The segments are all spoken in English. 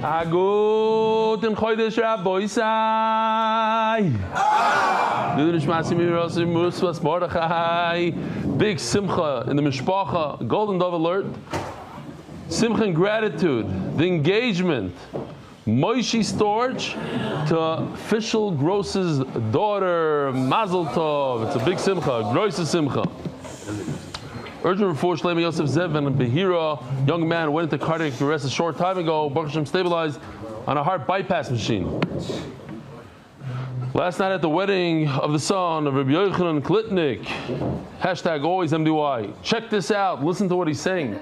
Agut in Chodesh Rabboisai. Big simcha in the mishpacha, golden dove alert. Simcha and gratitude, the engagement. Moishi Storch to official Gross's daughter, Mazel Tov. It's a big simcha, Gross's simcha. Urgent report, Leiba Yosef Zev and Behira, young man went into cardiac arrest a short time ago. Baruch Hashem stabilized on a heart bypass machine. Last night at the wedding of the son of Rabbi Yochanan Klitnik, hashtag always MDY. Check this out, listen to what he's saying.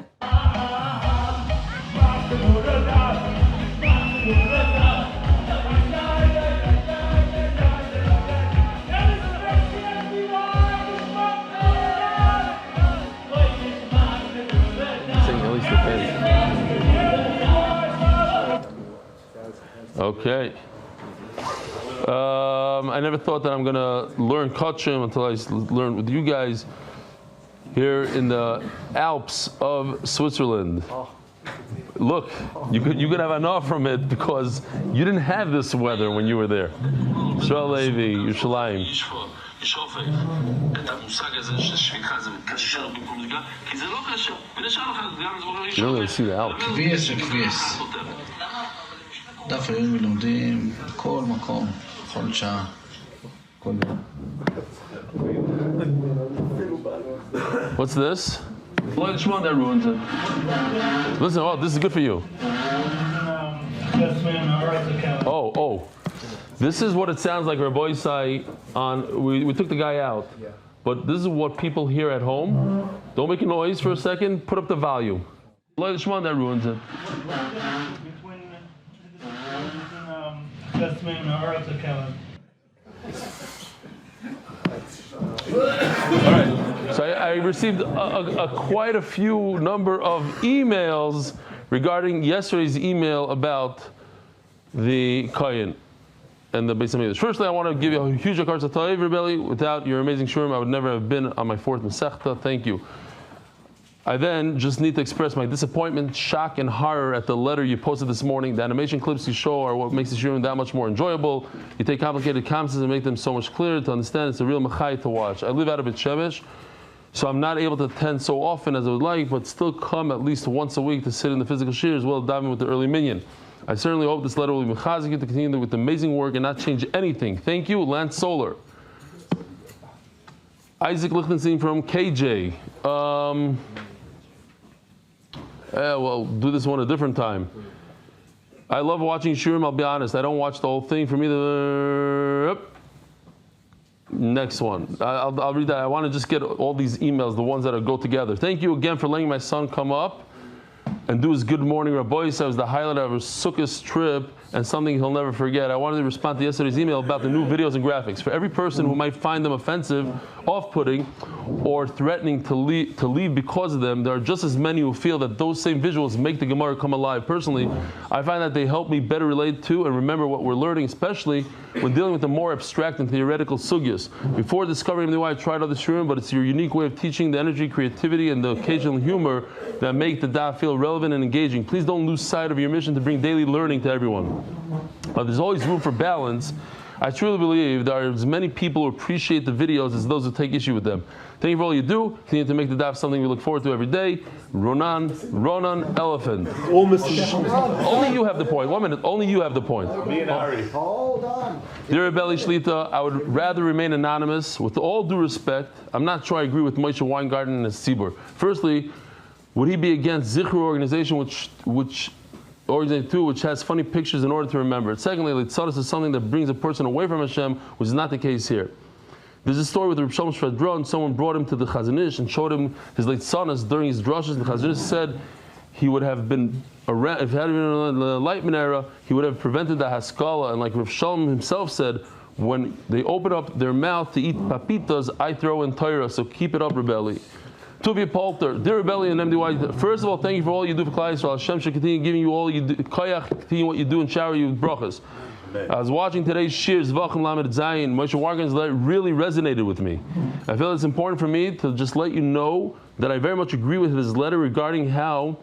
Okay. I never thought that I'm going to learn Kachim until I learned with you guys here in the Alps of Switzerland. Look, you could have enough from it because you didn't have this weather when you were there. Shal Levi, Yerushalayim. You don't really see the Alps. דף יומי לומדים בכל מקום, בכל שעה, כל יום. What's this? Shimon, that ruins it. Listen, oh, this is good for you. Oh. This is what it sounds like Rabbi Isai on, we took the guy out. But this is what people hear at home. Don't make a noise for a second, put up the volume. Shimon, that ruins it. Alright, so I received quite a few number of emails regarding yesterday's email about the Kayin and the Beis Hamikdash. Firstly, I want to give you a huge akar tzatay, Rebelli. Without your amazing shurim, I would never have been on my fourth Masechta. Thank you. I then just need to express my disappointment, shock, and horror at the letter you posted this morning. The animation clips you show are what makes the shiurim that much more enjoyable. You take complicated concepts and make them so much clearer to understand. It's a real machai to watch. I live out of Beit Shemesh, so I'm not able to attend so often as I would like, but still come at least once a week to sit in the physical shir as well as diving with the early minyan. I certainly hope this letter will be mechazik you to continue with amazing work and not change anything. Thank you, Lance Solar. Isaac Lichtenstein from KJ. Well, do this one a different time. I love watching Shurim, I'll be honest. I don't watch the whole thing. For me, next one. I'll read that. I want to just get all these emails, the ones that go together. Thank you again for letting my son come up and do his good morning Rabbi. It was the highlight of his Sukkot trip and something he'll never forget. I wanted to respond to yesterday's email about the new videos and graphics. For every person who might find them offensive, off-putting, or threatening to leave because of them, there are just as many who feel that those same visuals make the Gemara come alive. Personally, I find that they help me better relate to and remember what we're learning, especially when dealing with the more abstract and theoretical sugyas. Before discovering the way I tried other shurim, but it's your unique way of teaching, the energy, creativity, and the occasional humor that make the daf feel relevant and engaging. Please don't lose sight of your mission to bring daily learning to everyone. There's always room for balance. I truly believe there are as many people who appreciate the videos as those who take issue with them. Thank you for all you do. Continue to make the daf something we look forward to every day. Ronan Elephant. Only you have the point. 1 minute. Only you have the point. Me and Ari. Hold on. Dear Rebelli Shlita, I would rather remain anonymous. With all due respect, I'm not sure I agree with Moshe Weingarten and his Tzibur. Firstly, would he be against Zichru organization, which has funny pictures in order to remember it? Secondly, Litzadis is something that brings a person away from Hashem, which is not the case here. There's a story with Reb Shalom Shvadron. Someone brought him to the Chazon Ish and showed him his Litzadis during his drushes. The Chazon Ish said he would have been around, if it had been in the Enlightenment era, he would have prevented the Haskalah. And like Reb Shalom himself said, when they open up their mouth to eat papitas, I throw in Torah. So keep it up, Rebelli. Tuvia Polter, dear Rebelli and MDY, first of all, thank you for all you do for Klal Yisrael. Hashem should continue giving you all you do, koyach, continue what you do and shower you with brachas. I was watching today's shir, Zevachim Lamed Zayin. Moshe Weingarten's letter really resonated with me. I feel it's important for me to just let you know that I very much agree with his letter regarding how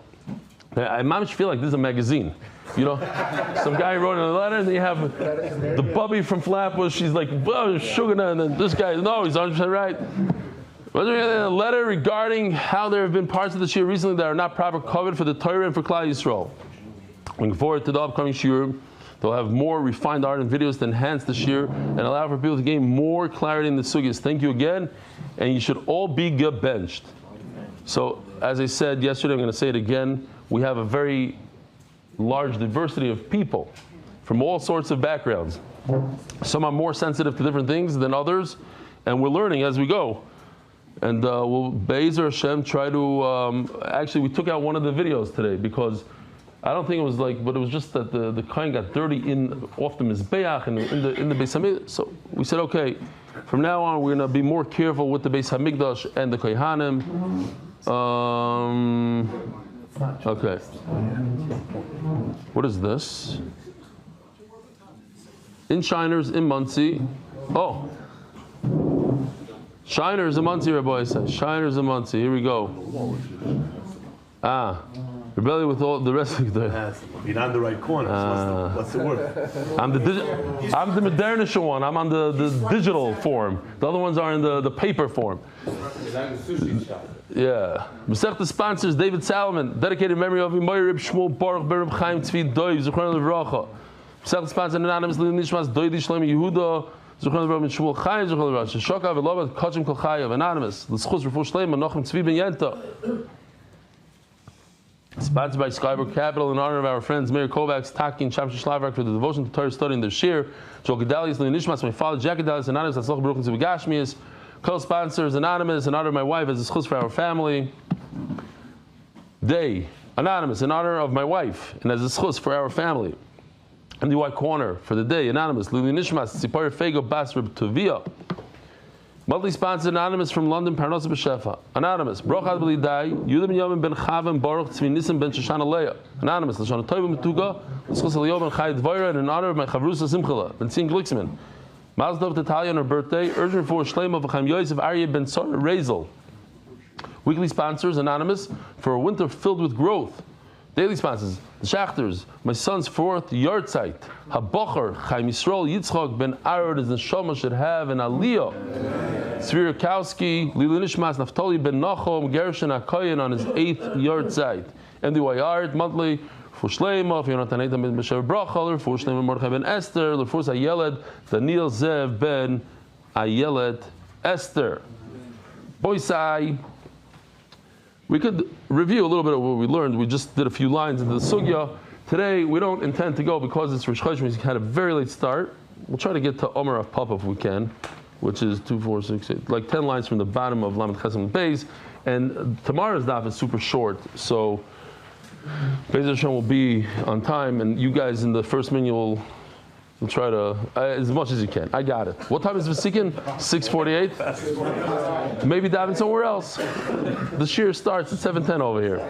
I mamish feel like this is a magazine. You know, some guy wrote in a letter, and then you have the bubby from Flatbush. She's like, "Whoa, sugar," and then this guy, no, he's 100% right. Was there a letter regarding how there have been parts of the shiur recently that are not proper covered for the Torah and for Klal Yisrael? Looking forward to the upcoming shiur. They'll have more refined art and videos to enhance the shiur and allow for people to gain more clarity in the sugyas. Thank you again, and you should all be gebenched. So, as I said yesterday, I'm going to say it again. We have a very large diversity of people from all sorts of backgrounds. Some are more sensitive to different things than others, and we're learning as we go. And we'll, Be'ezer Hashem, try to, actually we took out one of the videos today because I don't think it was like, but it was just that the kohen got dirty off the mizbeach and in the Beis Hamikdash. So we said, okay, from now on we're going to be more careful with the Beis Hamikdash and the kohanim. Okay. What is this? In Shiners, in Muncie. Oh. Shiners in Muncie, Rabbi says. Shiners in Muncie. Here we go. Rebellion with all the rest of the. You're not in the right corner. What's the word? I'm the modernish one. I'm on the digital form. The other ones are in the paper form. Yeah. Masechta sponsors David Salomon, dedicated memory of Imoy Rib Shmuel Baruch Berib Chaim Tzvi Doiv Zuchron Levracha. Masechta sponsors anonymous Lili Nishmas Doidi Shlomi Yehuda Zuchron Levracha Shmuel Chaim Zuchron Levracha Shokav Velovat Kachim Kol Chayav anonymous L'schus Refu Shleim Menachem Tzvi Ben Yenta. Sponsored by Skybrook Capital in honor of our friends Meir Kovacs, Taki, and Shamshi Shlavak for the devotion to Torah study in their shir. Joel Gedalis, Lili Nishmas, my father Jack Gedalis, anonymous Atzloch Baruch Tzvi Gashmias. Co-sponsors anonymous in honor of my wife as a schus for our family. Day anonymous in honor of my wife and as a schus for our family. And the white corner for the day anonymous Lili Nishmas Tzipor Fego Bas Reb Tuvia. Monthly sponsor anonymous from London Parnasa B'Shefa. Anonymous Brochad B'Lidai Yudah Ben Yom Ben Chavan Baruch Tzvi Nisim Ben Shoshana Leah. Anonymous Lashon Toivim Metuga Schus Eliyov Ben Chai Dvoira and in honor of my Chavrusa Simchala Ben Tzin Glicksman. Mazel Tov to Talia on her birthday. Urgent for Shleima V'Chaim Yosef Ariel Ben Sora Rezel. Weekly sponsors anonymous for a winter filled with growth. Daily sponsors the Shachters. My son's 4th yahrzeit. Habocher Chaim Yisrael Yitzchok Ben Arod as the Neshama should have an Aliyah. Tzvi Rakowski Lili Nishmas Naftali Ben Nachum Gershon Akoyen on his 8th yahrzeit. MDY Art monthly. For Shleima, for Yonatan Eitan ben Beshev Brachal, for Shleima Mordechai ben Esther, for Ayeled, Daniel Zev ben Ayeled Esther. Boisai. We could review a little bit of what we learned. We just did a few lines into the sugya. Today we don't intend to go because it's Rosh Chodesh. We had a very late start. We'll try to get to Omer of Papa if we can, which is 2, 4, 6, 8, like 10 lines from the bottom of Lamed Chesem Beis. And tomorrow's daf is super short, so Be'ezer Hashem will be on time, and you guys in the first minyan will try to as much as you can. I got it. What time is Vesikin? 6:48. Maybe diving somewhere else. The shiur starts at 7:10 over here.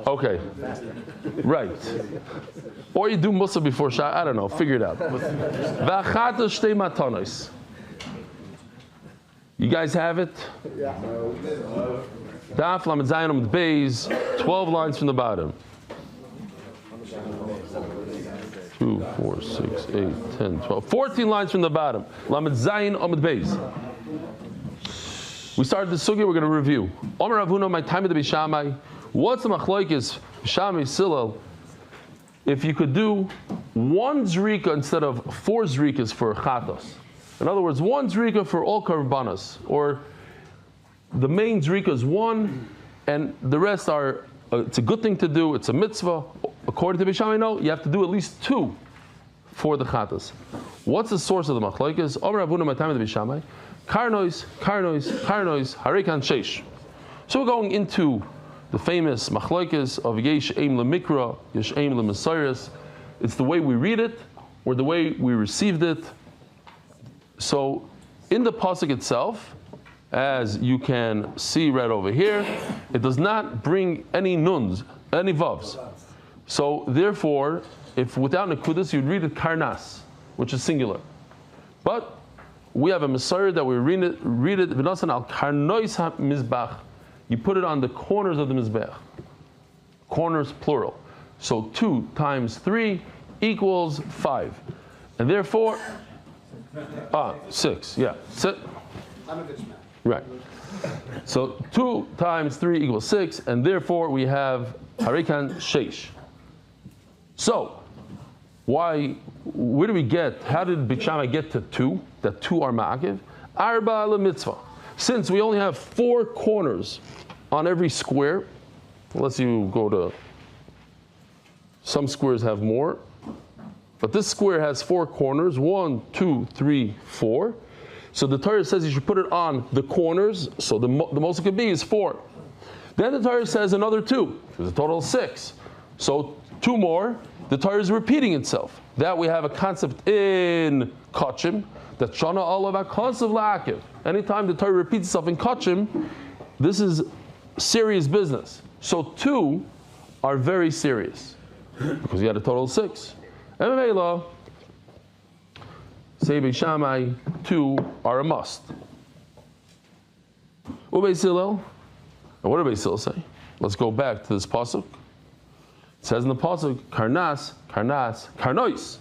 Okay, right. Or you do Musa before Shah. I don't know. Figure it out. V'achata shtei matanos. You guys have it? Daf Lamed Zayin Amud Beis, 12 lines from the bottom. 2, 4, 6, 8, 10, 12, 14 lines from the bottom. Lamed Zayin Amud Beis. We started the sugya. We're going to review. Omer Avuna, my time at the Bishamai. What's the machlokes Bishamai Silal? If you could do 1 zrika instead of 4 zrikas for chatos. In other words, 1 zrika for all karbanos, or the main zrika is 1, and the rest are, it's a good thing to do, it's a mitzvah. According to Bishamai, no, you have to do at least 2 for the chatas. What's the source of the machlokes? Omer Avuna Matam the Bishamai, Karnois, Harekan Sheish. So we're going into the famous machlokes of Yesh Eim LeMikra, Yesh Eim LeMesayres. It's the way we read it, or the way we received it. So in the pasuk itself, as you can see right over here, it does not bring any nuns, any vavs. So therefore, if without nekudas, you'd read it karnas, which is singular. But we have a Messiah that we read it v'nasan al karnois ha-mizbach. You put it on the corners of the mizbech. corners plural. So 2 times 3 equals 5. And therefore, 6, yeah. I'm a good man. Right. So 2 times 3 equals 6, and therefore we have Harikan Sheish. So, where do we get, how did Beit Shammai get to 2? That 2 are ma'akiv? Arba la mitzvah. Since we only have 4 corners on every square, let's you go to, some squares have more, but this square has 4 corners, 1, 2, 3, 4. So the Torah says you should put it on the corners, so the most it could be is 4. Then the Torah says another 2, there's a total of 6. So 2 more, the Torah is repeating itself. That we have a concept in Kachim, that Shana Allah V'Akasav La'akiv. Anytime the Torah repeats itself in Kachim, this is serious business. So 2 are very serious, because you had a total of 6. And Mela, say Beit Shammai, 2 are a must. Beis Hillel, and what did Beis Hillel say? Let's go back to this pasuk. It says in the pasuk, Karnas, Karnas, Karnois.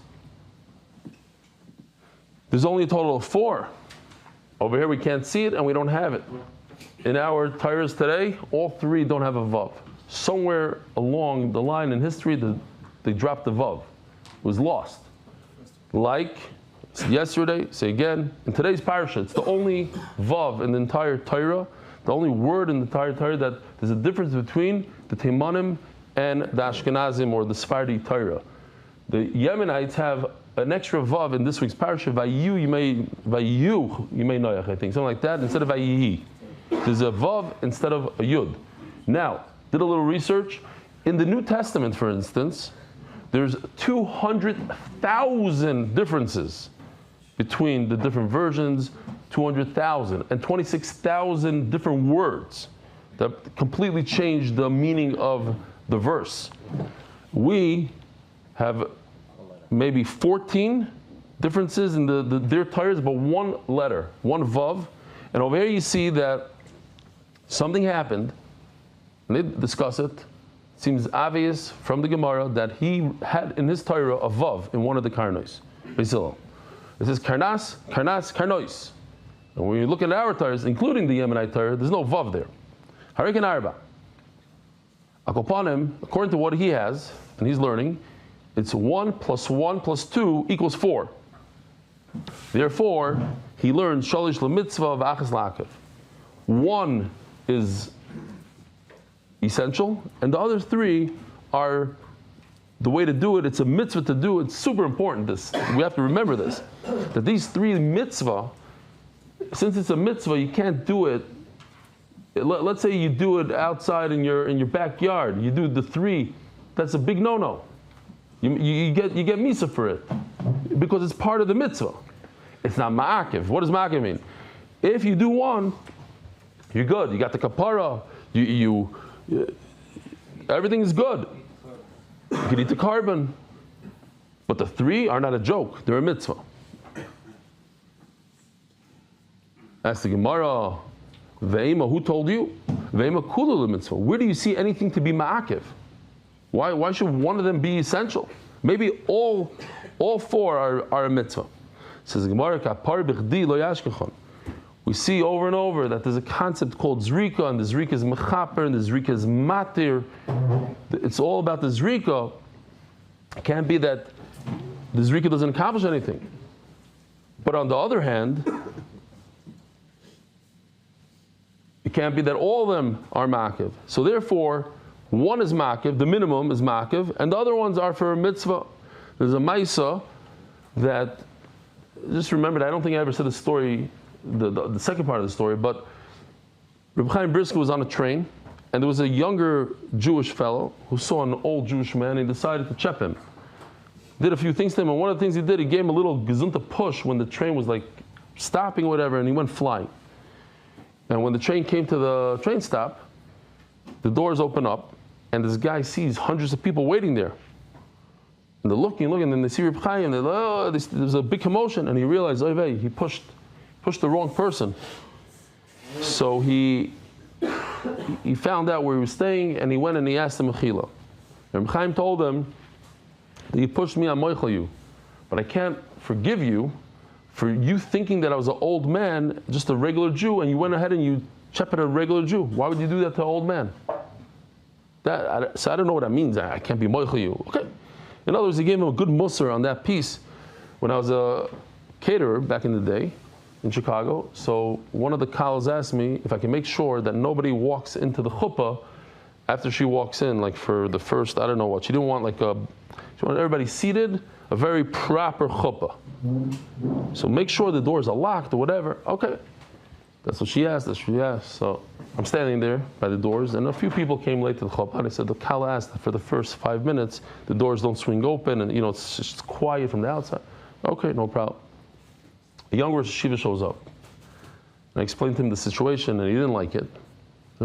There's only a total of 4. Over here we can't see it and we don't have it. In our Torahs today, all 3 don't have a vav. Somewhere along the line in history, they dropped the vav. It was lost. Like yesterday, say again, in today's parasha, it's the only vav in the entire Torah, the only word in the entire Torah that there's a difference between the Teimanim and the Ashkenazim or the Sephardi Torah. The Yemenites have an extra vav in this week's parasha, Vayu Yimei Noach, I think, something like that, instead of Vayihi. There's a vav instead of a yud. Now, did a little research. In the New Testament, for instance, there's 200,000 differences between the different versions, 200,000, and 26,000 different words that completely change the meaning of the verse. We have maybe 14 differences in their Torahs, but 1 letter, 1 vav. And over here you see that something happened, and they discuss it. It seems obvious from the Gemara that he had in his Torah a vav in one of the karnois. It says karnas, karnas, karnois. And when you look at our Torahs, including the Yemenite Torah, there's no vav there. Harikan arba. Akopanim, according to what he has, and he's learning, it's 1 plus 1 plus 2 equals 4. Therefore, he learns shalish lemitzvah v'achas la'akiv. 1 is essential, and the other 3 are the way to do it. It's a mitzvah to do. It's super important. We have to remember this, that these 3 mitzvah, since it's a mitzvah, you can't do it. Let's say you do it outside in your backyard. You do the 3. That's a big no-no. You get misa for it because it's part of the mitzvah. It's not ma'akiv. What does ma'akiv mean? If you do 1, you're good. You got the kapara. Everything is good. You can eat the carbon. But the 3 are not a joke. They're a mitzvah. Ask the Gemara, Ve'ema, who told you? Ve'ema kulu mitzvah. Where do you see anything to be ma'akiv? Why should one of them be essential? Maybe all 4 are a mitzvah. Says Gemara, we see over and over that there's a concept called zrika, and the zrika is mechaper, and the zrika is matir. It's all about the zrika. It can't be that the zrika doesn't accomplish anything. But on the other hand, it can't be that all of them are ma'akiv. So therefore, 1 is ma'akiv, the minimum is ma'akiv, and the other ones are for a mitzvah. There's a maisa that, just remembered, I don't think I ever said the story, the second part of the story, but Reb Chaim Brisker was on a train, and there was a younger Jewish fellow who saw an old Jewish man, and he decided to chep him. Did a few things to him, and one of the things he did, he gave him a little gezunta push when the train was like stopping or whatever, and he went flying. And when the train came to the train stop, the doors open up, and this guy sees hundreds of people waiting there. And they're looking, and then they see Reb Chaim, and there's a big commotion, and he realized, he pushed the wrong person. So he he found out where he was staying, and he went and he asked him mechila. And Chaim told him that you pushed me on moichel you, but I can't forgive you for you thinking that I was an old man, just a regular Jew, and you went ahead and you shepherded a regular Jew. Why would you do that to an old man? So I don't know what that means. I can't be moichel you. Okay. In other words, he gave him a good musar on that piece. When I was a caterer back in the day in Chicago, so one of the cows asked me if I can make sure that nobody walks into the chuppah after she walks in, like for the first, I don't know what. She didn't want she wanted everybody seated, a very proper chuppah. So make sure the doors are locked or whatever. Okay. That's what she asked. So I'm standing there by the doors, and a few people came late to the chuppah, and I said, the Kala asked that for the first 5 minutes, the doors don't swing open, and it's just quiet from the outside. Okay, no problem. A young Rosh Yeshiva shows up. And I explained to him the situation, and he didn't like it. I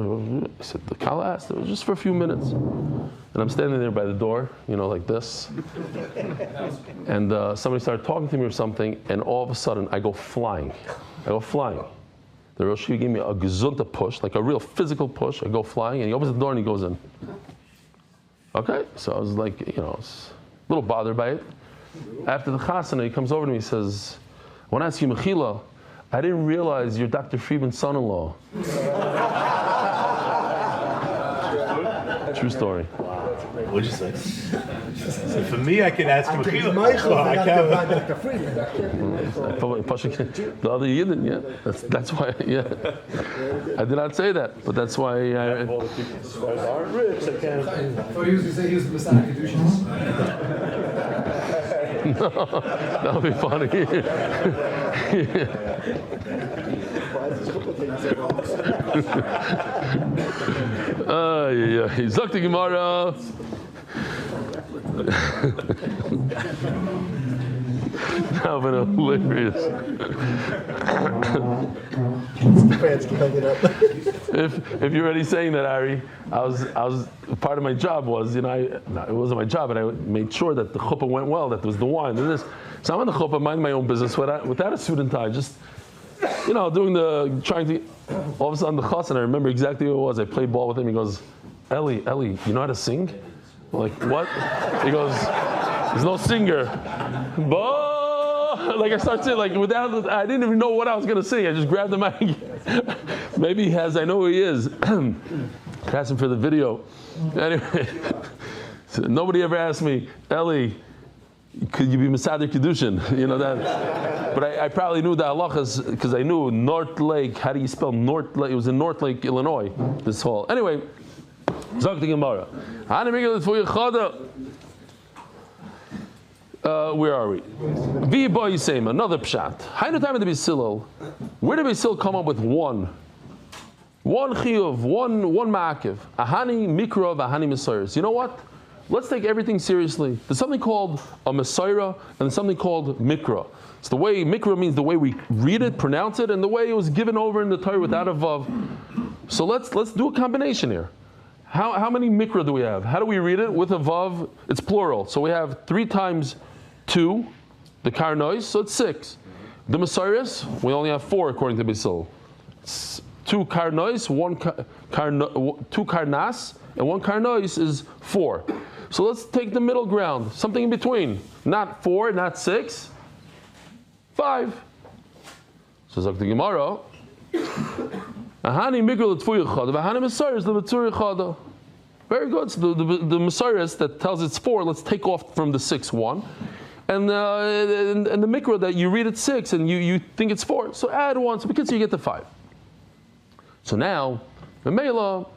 said, the Kala asked, it was just for a few minutes. And I'm standing there by the door, like this. And somebody started talking to me or something, and all of a sudden, I go flying. The Rosh Yeshiva gave me a gezunta push, like a real physical push. I go flying, and he opens the door and he goes in. Okay, so I was like, I was a little bothered by it. After the chasana, he comes over to me and says, I want to ask you, Mechila, I didn't realize you're Dr. Friedman's son-in-law. True story. What'd you say? So for me, I can ask him. The other Yidden, yeah. That's why, yeah. I did not say that, but that's why All the people aren't rich. I can't. I thought he was going to say he was the Messiah Kedushin. No, that would be funny. He's Zok the Gemara. That would have been hilarious. If you're already saying that, Ari, I was part of my job was, it wasn't my job, but I made sure that the chuppah went well, that there was the wine and this. So I'm in the chuppah, minding my own business without a suit and tie, just trying to. All of a sudden, the chassan, I remember exactly what it was. I played ball with him. He goes, Eli, you know how to sing? I'm like, what? He goes, there's no singer. Like I started saying, I didn't even know what I was going to sing. I just grabbed the mic. Maybe he has, I know who he is. Asked him for the video. Anyway, so nobody ever asked me, Eli, could you be Mesader Kedushin? That. But I probably knew the halachas because I knew North Lake. How do you spell North Lake? It was in North Lake, Illinois. This hall. Anyway, Zok the Gemara. Where are we? V'boy Yisema, another pshat. Hainu time of the Bisilil. Where did Bisil come up with one chiyuv, one ma'akiv? Ahani mikrov, ahani mesayros. You know what? Let's take everything seriously. There's something called a Messiah and there's something called Mikra. It's the way, Mikra means the way we read it, pronounce it, and the way it was given over in the Torah without a Vav. So let's do a combination here. How many Mikra do we have? How do we read it? With a Vav, it's plural. So we have 3 times 2, the Karnois, so it's 6. The Messiahs, we only have 4 according to Basil. It's 2 Karnois, 2 Karnas, and 1 Karnois is 4. So let's take the middle ground, something in between. Not 4, not 6, 5. So Zok the Gemara. Ahani Mikra l'tfuyachada, v'ahani Messiahs l'tfuyachada. Very good. So the Messiahs that tells it's 4, let's take off from the 6 1. And the Mikra that you read at 6 and you think it's 4. So add 1, so because you get to 5. So now, the Mela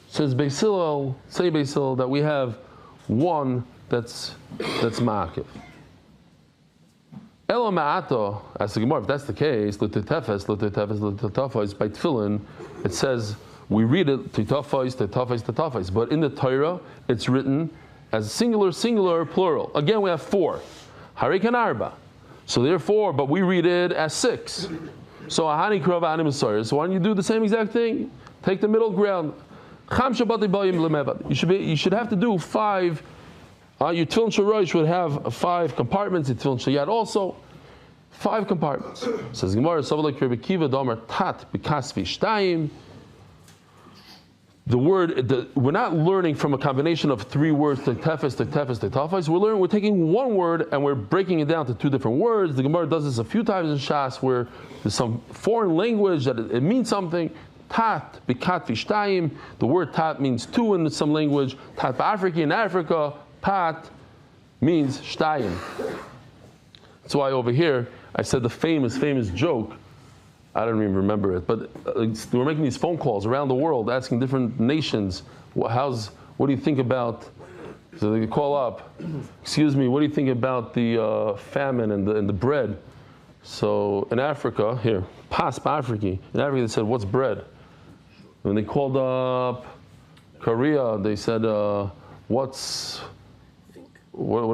says Basil, that we have 1 that's ma'akiv. Ela ma'ato, as the Gemara, if that's the case, l'tetefes, by tefillin, it says, we read it, tetafes, but in the Torah, it's written as singular, plural. Again, we have 4. Harikan arba. So therefore, but we read it as 6. So ahani krova ahani mesayros. So why don't you do the same exact thing? Take the middle ground. Cham shabbat bayim lemevad. You should have to do 5. Your tefillin shorosh would have 5 compartments. Your tefillin shayad also 5 compartments. Says Gemara, Savalek Rebbe Kiva Damar Tat B'Kasvi Shtayim. we're not learning from a combination of three words, tektefes, tektafes. We're taking one word and we're breaking it down to two different words. The Gemara does this a few times in Shas where there's some foreign language that it means something. Tat, bikat vishtayim. The word tat means two in some language. Tat ba'afriki in Africa. Pat means shtayim. That's why over here I said the famous joke. I don't even remember it, but we're making these phone calls around the world, asking different nations, what do you think about? So they call up. Excuse me, what do you think about the famine and the bread? So in Africa, here, pas Afriki. In Africa, they said, "What's bread?" When they called up Korea, they said, What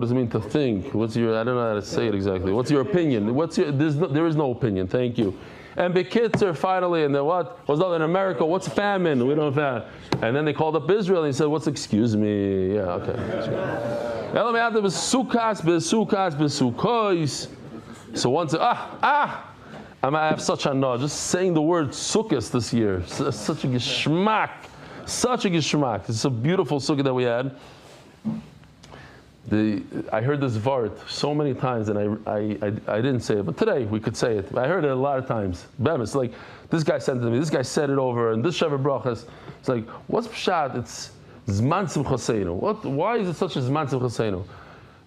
does it mean to think? I don't know how to say it exactly. What's your opinion? There is no opinion. Thank you. And Bekitzer finally, and then what? Was that in America? What's famine? We don't have. And then they called up Israel and he said, "What's excuse me?" Yeah, okay. So once, I have such a no. Just saying the word sukkahs this year, such a geschmack. It's a beautiful sukkah that we had. I heard this vart so many times, and I didn't say it, but today we could say it. I heard it a lot of times. Bemis, like this guy sent it to me. This guy said it over, and this Sheva Brachas. It's like, what's pshat? It's Zman Simchaseinu. Why is it such a Zman Simchaseinu?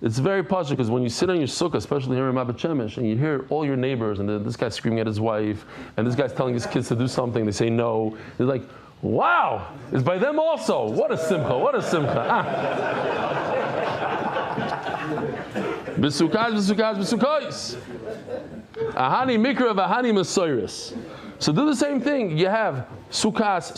It's very posh because when you sit on your sukkah, especially here in Mabet Shemesh, and you hear all your neighbors, and this guy's screaming at his wife, and this guy's telling his kids to do something, they say no. They're like, wow, it's by them also. What a simcha. Besukas. Ahani mikra v'ahani mesoiris. So do the same thing. You have sukas.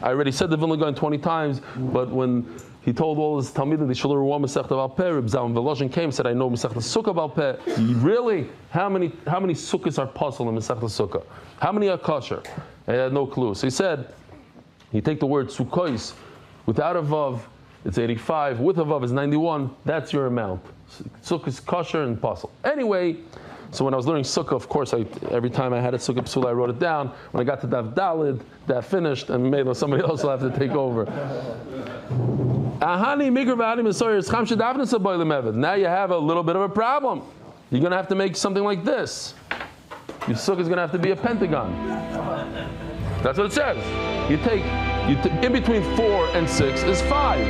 I already said the Vilna Gaon 20 times, but when he told all his Talmidim they should learn one Masechta Baal Peh, Reb Zalman Velozhin came and said, "I know Masechta Sukkah Baal Peh." Really? How many sukkahs are puzzle in Masechta Sukkah? How many are kosher? I had no clue. So he said, you take the word sukkos without a vav, it's 85. With a vav is 91. That's your amount. Sukkah is kosher and puzzle. Anyway, so when I was learning sukkah, of course, every time I had a sukkah psula, I wrote it down. When I got to Daf Dalid, that finished, and maybe somebody else will have to take over. Now you have a little bit of a problem. You're going to have to make something like this. Your sukkah is going to have to be a pentagon. That's what it says. You take in between 4 and 6 is 5.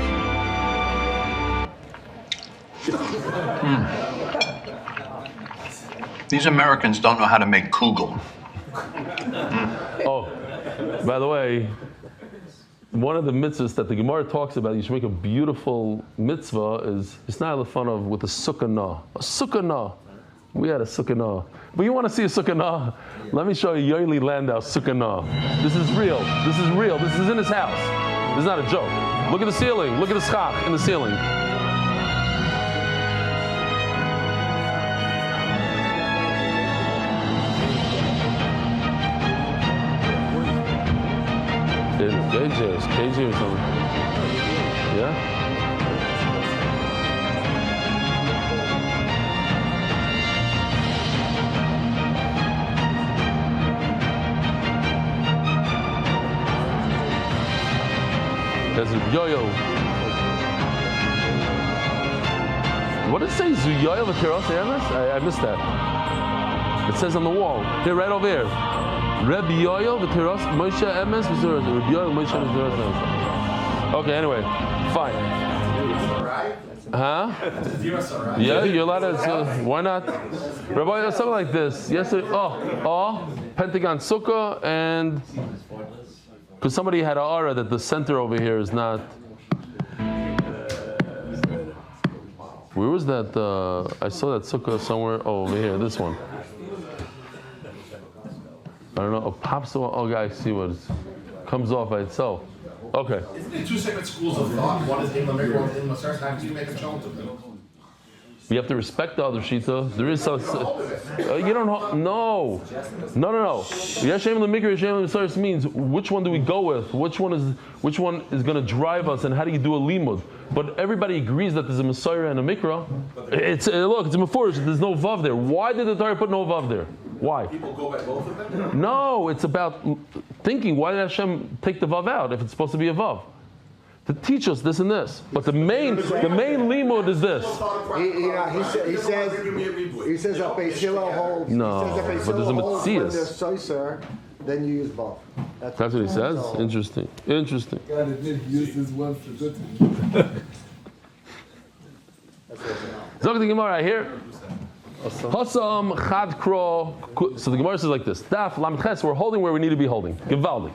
These Americans don't know how to make kugel. Oh, by the way, one of the mitzvahs that the Gemara talks about, you should make a beautiful mitzvah, is it's not fun of with a sukkah na. A sukkah na. We had a sukkah na. But you want to see a sukkah na? Let me show you Yoeli Landau sukkah na. This is real. This is in his house. This is not a joke. Look at the ceiling. Look at the schach in the ceiling. It's KJ or something. Yeah? There's a yo-yo. What did it say? Zuyoyo v'teros emes? I missed that. It says on the wall. Here, right over here. Reb Yoyo v'teros Moshe emes v'teros. Reb Yoyo Moshe v'teros. Okay, anyway, fine. Huh? Yeah, you're allowed to. Why not? Rabbi, something like this. Yesterday, Pentagon Sukkah, and because somebody had an aura that the center over here is not. Where was that? I saw that sukkah somewhere. Oh, over here, this one. I don't know. A popsicle. Oh, guys, see what it comes off by itself. Okay. Isn't it two separate schools of thought? One is Imla Mikra, one is Imla Sars. How do you make a chant of them? You have to respect the other shita. There is some. You don't know. No. Yeshem l'mikra, Yeshem l'misaris means which one do we go with? Which one is going to drive us, and how do you do a limud? But everybody agrees that there's a Messiah and a mikra. It's a mefurish. There's no vav there. Why did the Torah put no vav there? Why? People go by both of them? No, it's about thinking. Why did Hashem take the vav out if it's supposed to be a vav? To teach us this and this. But the main limud is this. He says a Beis holds. No, but there's a Metzias. Then you use both. That's what he says? Interesting. God admit he used this one for good. Zog the Gemara here. Hasam chad kro. So the Gemara says like this. Daf lamed ches. We're holding where we need to be holding. Givaldi.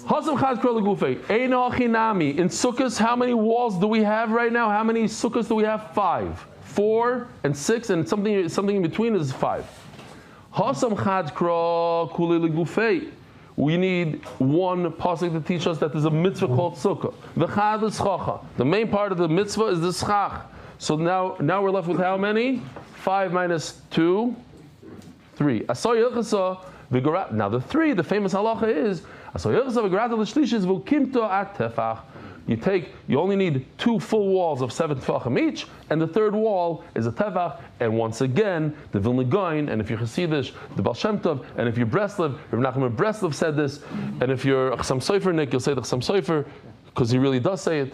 Hasam chad kro legufei. Eino achinami. In sukkahs, how many walls do we have right now? How many sukkahs do we have? 5, 4, and 6, and something in between is 5. Hasam chad kro kule legufei. We need one pasuk to teach us that there's a mitzvah called sukkah. The chad is chacha. The main part of the mitzvah is the schach. So now we're left with how many? 5 minus 2, 3. Now the 3, the famous halacha is you only need 2 full walls of 7 tefachim each, and the third wall is a tefach. And once again, the Vilna Gaon, and if you're Hasidish, the Baal Shem Tov, and if you're Breslev, Rav Nachman of Breslev said this, and if you're Chassam Sofer Nick, you'll say the Chassam Sofer, because he really does say it,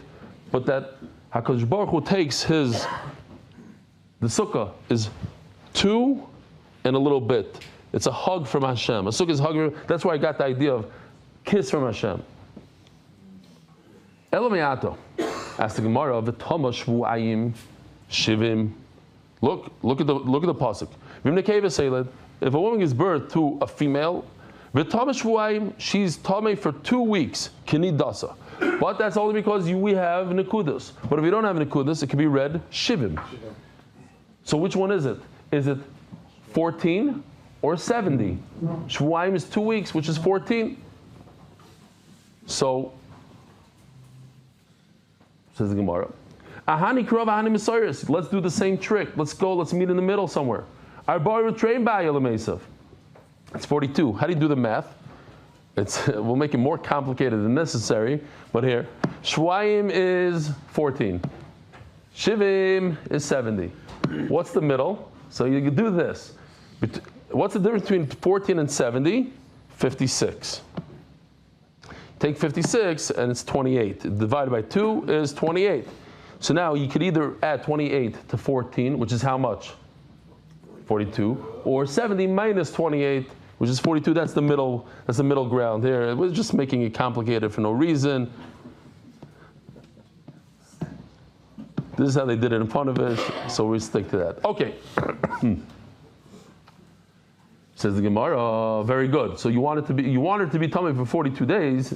but that HaKadosh Baruch Hu takes the sukkah is 2 and a little bit. It's a hug from Hashem. A sukkah is a hug. That's where I got the idea of kiss from Hashem. Elamiato. Ask the Gemara, V'tama shvu'ayim shivim. Look at the pasuk. If a woman gives birth to a female, V'tama shvu'ayim, she's tamei for 2 weeks. Kinidasa. But that's only because we have nekudas. But if you don't have nekudas, it can be read shivim. So which one is it? Is it 14 or 70? Shvuayim is 2 weeks, which is 14. So, says the Gemara, Ahani krov, ahani misayris. Let's do the same trick. Let's meet in the middle somewhere. It's 42. How do you do the math? We'll make it more complicated than necessary, but here, Shvuayim is 14. Shivim is 70. What's the middle? So you can do this. What's the difference between 14 and 70? 56. Take 56 and it's 28. Divided by 2 is 28. So now you could either add 28 to 14, which is how much? 42. Or 70 minus 28, which is 42. That's the middle ground here. We're just making it complicated for no reason. This is how they did it in Panovich, so we stick to that. Okay. Says the Gemara, very good. So you want it to be tummy for 42 days.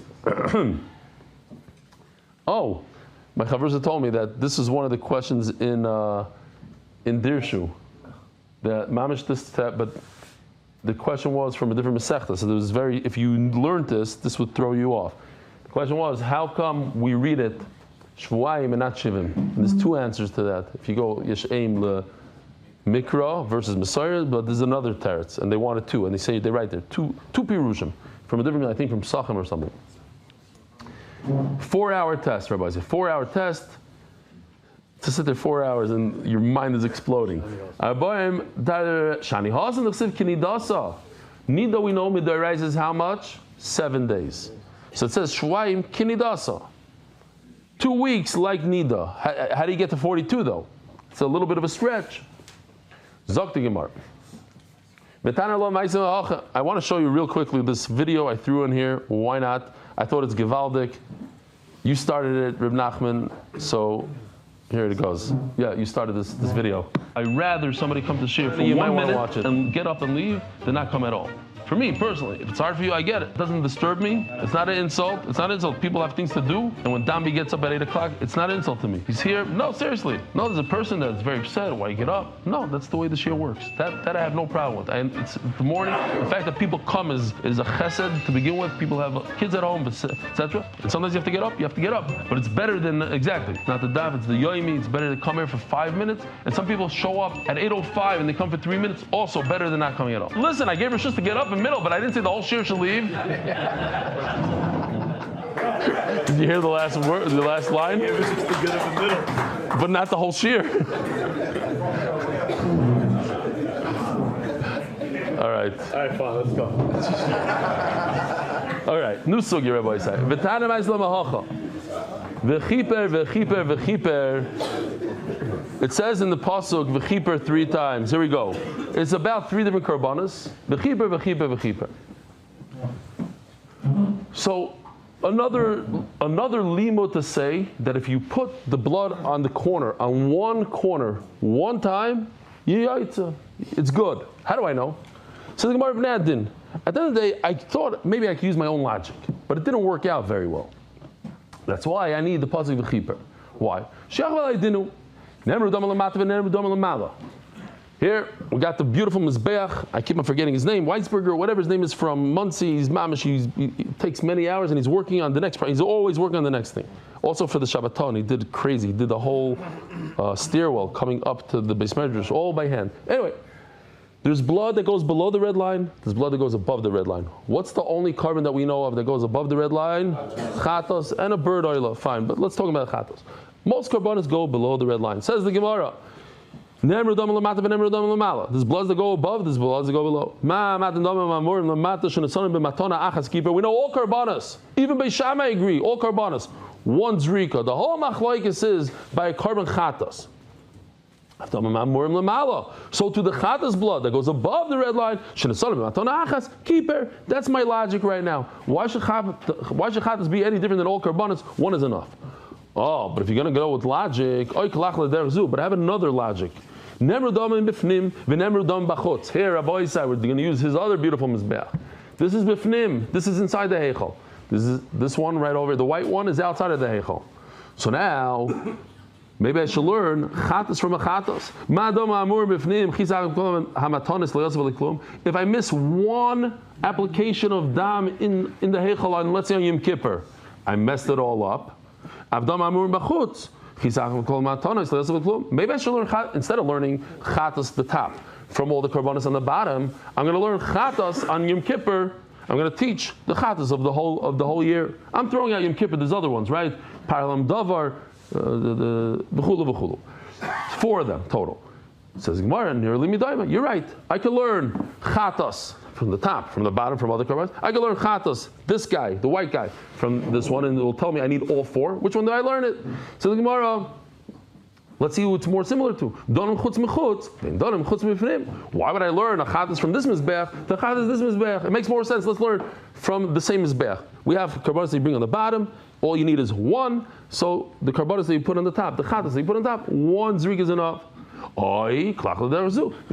Oh, my chavrusa told me that this is one of the questions in Dirshu. That mamish this step, but the question was from a different Masechta. So there was if you learned this would throw you off. The question was, how come we read it Shvuayim and not Shivim? And there's 2 answers to that. If you go Yeshaim le Mikra versus Messiah, but there's another teretz, and they wanted 2, and they write there two pirushim from a different, I think from Sachem or something. 4-hour test, Rabbi said. 4-hour test. To sit there 4 hours and your mind is exploding. Nida we know midaraisa is how much? 7 days. So it says Shvuayim kinidasa. 2 weeks like Nida. How do you get to 42 though? It's a little bit of a stretch. Zok the Gemara. I want to show you real quickly this video I threw in here. Why not? I thought it's Givaldic. You started it, Reb Nachman, so here it goes. Yeah, you started this video. I'd rather somebody come to share for 1 minute watch it and get up and leave than not come at all. For me, personally, if it's hard for you, I get it. It doesn't disturb me. It's not an insult. It's not an insult. People have things to do. And when Dambi gets up at 8 o'clock, it's not an insult to me. He's here. No, seriously. No, there's a person that's very upset. Why you get up? No, that's the way the shir works. That I have no problem with. And it's the morning. The fact that people come is a chesed to begin with. People have kids at home, etc. And sometimes you have to get up. You have to get up. But it's better than, exactly. It's not the daf, it's the yomi. It's better to come here for 5 minutes. And some people show up at 8:05 and they come for 3 minutes. Also better than not coming at all. Listen, I gave her just to get up in the middle, but I didn't say the whole shir should leave. Did you hear the last word, the last line? Yeah, it was just to get up in the middle. But not the whole shir. All right, fine, let's go. All right. New sugi, Rabbi Isai. V'tana ma'isla mahacha. V'chiper, v'chiper, v'chiper. It says in the pasuk v'chiper 3 times. Here we go. It's about 3 different karbanos. V'chiper, v'chiper, v'chiper. So another limo to say that if you put the blood on the corner, on one corner, one time, it's good. How do I know? So the Gemara at the end of the day, I thought maybe I could use my own logic, but it didn't work out very well. That's why I need the pasuk v'chiper. Why? Here, we got the beautiful Mizbeach. I keep on forgetting his name. Weisberger, whatever his name is, from Muncie. He's mamish. He takes many hours and he's working on the next part. He's always working on the next thing. Also for the Shabbaton, he did crazy. He did the whole stairwell coming up to the Beis Medrash, all by hand. Anyway, there's blood that goes below the red line. There's blood that goes above the red line. What's the only carbon that we know of that goes above the red line? Chatos and a bird oil. Fine, but let's talk about chatos. Most carbonates go below the red line. Says the Gemara. There's bloods that go above, there's bloods that go below. We know all karbanas. Even Beis Shammai agree, all karbanas. One zrika. The whole machlokes is by a carbon chatas. So to the chatas blood that goes above the red line, that's my logic right now. Why should chatas be any different than all karbanas? One is enough. Oh, but if you're going to go with logic, but I have another logic. Here, Rabbi Isai, we're going to use his other beautiful mizbeach. This is bifnim. This is inside the heichal. This one right over, the white one is outside of the heichal. So now, maybe I should learn chatas from a chatas. If I miss one application of dam in the heichal on, let's say on Yom Kippur, I messed it all up. Maybe I should learn, instead of learning chatas the top from all the karbanos on the bottom, I'm going to learn chatas on Yom Kippur. I'm going to teach the chatas of the whole year. I'm throwing out Yom Kippur. There's other ones, right? Paralam davar, the v'chulu. 4 of them total. It says Gemara, nearly midayma. You're right. I can learn chatas from the top, from the bottom, from other karbanos. I can learn chatas, this guy, the white guy, from this one, and it will tell me I need all 4. Which one did I learn it? So the Gemara, let's see who it's more similar to. Donim chutz mechutz, donim chutz mifnim. Why would I learn a chatas from this mizbeach, the chatas this mizbeach? It makes more sense. Let's learn from the same mizbeach. We have karbanos that you bring on the bottom. All you need is 1. So the karbanos that you put on the top, the chatas that you put on top, 1 zrik is enough. The